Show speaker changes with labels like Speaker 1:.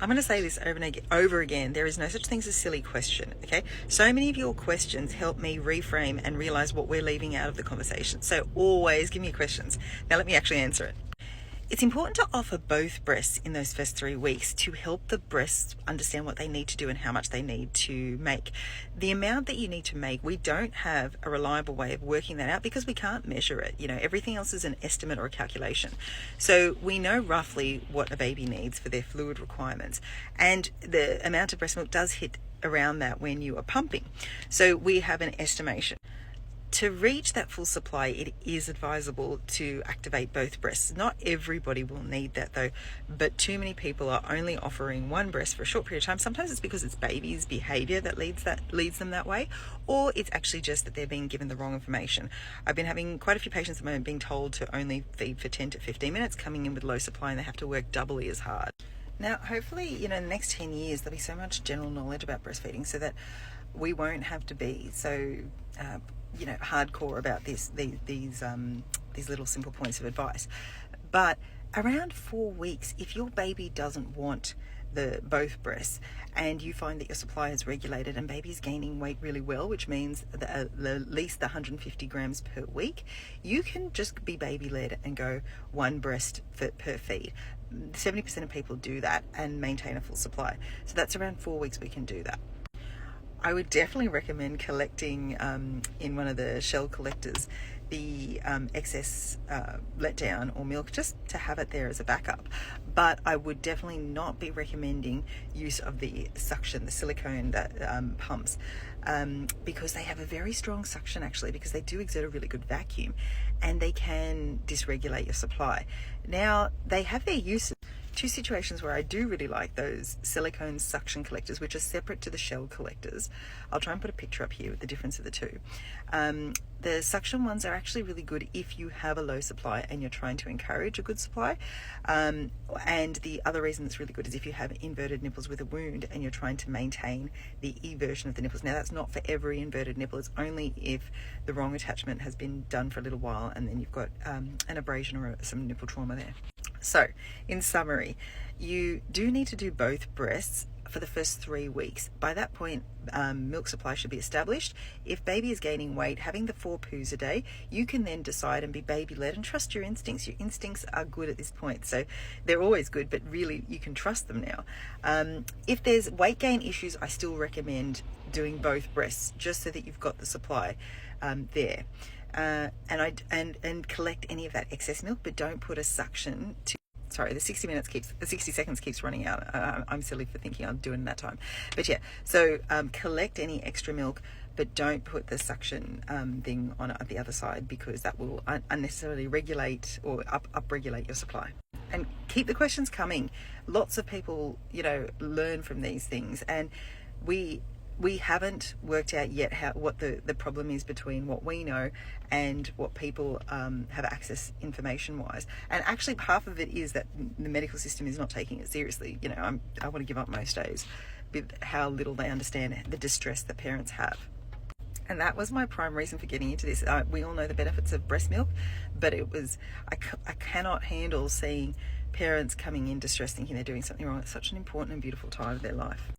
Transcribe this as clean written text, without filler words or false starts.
Speaker 1: I'm going to say this over again. There is no such thing as a silly question, okay? So many of your questions help me reframe and realize what we're leaving out of the conversation. So always give me questions. Now let me actually answer it. It's important to offer both breasts in those first 3 weeks to help the breasts understand what they need to do and how much they need to make. The amount that you need to make, we don't have a reliable way of working that out because we can't measure it. Everything else is an estimate or a calculation. So we know roughly what a baby needs for their fluid requirements, and the amount of breast milk does hit around that when you are pumping. So we have an estimation. To reach that full supply, it is advisable to activate both breasts. Not everybody will need that though, but too many people are only offering one breast for a short period of time. Sometimes it's because it's baby's behavior that leads them that way, or it's actually just that they're being given the wrong information. I've been having quite a few patients at the moment being told to only feed for 10 to 15 minutes, coming in with low supply, and they have to work doubly as hard. Now, hopefully, in the next 10 years, there'll be so much general knowledge about breastfeeding so that we won't have to be so hardcore about these little simple points of advice. But around 4 weeks, if your baby doesn't want both breasts and you find that your supply is regulated and baby's gaining weight really well, which means at least 150 grams per week, you can just be baby led and go one breast per feed. 70% of people do that and maintain a full supply. So that's around 4 weeks we can do that. I would definitely recommend collecting in one of the shell collectors the excess letdown or milk, just to have it there as a backup. But I would definitely not be recommending use of the suction, the silicone that pumps, because they have a very strong suction actually, because they do exert a really good vacuum and they can dysregulate your supply. Now, they have their uses. Two situations where I do really like those silicone suction collectors, which are separate to the shell collectors. I'll try and put a picture up here with the difference of the two. The suction ones are actually really good if you have a low supply and you're trying to encourage a good supply. And the other reason it's really good is if you have inverted nipples with a wound and you're trying to maintain the E version of the nipples. Now, that's not for every inverted nipple. It's only if the wrong attachment has been done for a little while and then you've got an abrasion or some nipple trauma there. So, in summary, you do need to do both breasts for the first 3 weeks. By that point, milk supply should be established. If baby is gaining weight, having the 4 poos a day, you can then decide and be baby-led and trust your instincts. Your instincts are good at this point, so they're always good, but really you can trust them now. If there's weight gain issues, I still recommend doing both breasts just so that you've got the supply there. And collect any of that excess milk, but don't put a suction to. Sorry, the 60 seconds keeps running out. I'm silly for thinking I'm doing that time. But yeah, so collect any extra milk, but don't put the suction thing on the other side, because that will unnecessarily regulate or upregulate your supply. And keep the questions coming. Lots of people, learn from these things, and we haven't worked out yet what the problem is between what we know and what people have access information-wise. And actually, half of it is that the medical system is not taking it seriously. I want to give up most days with how little they understand the distress that parents have. And that was my prime reason for getting into this. We all know the benefits of breast milk, but I cannot handle seeing parents coming in distressed thinking they're doing something wrong at such an important and beautiful time of their life.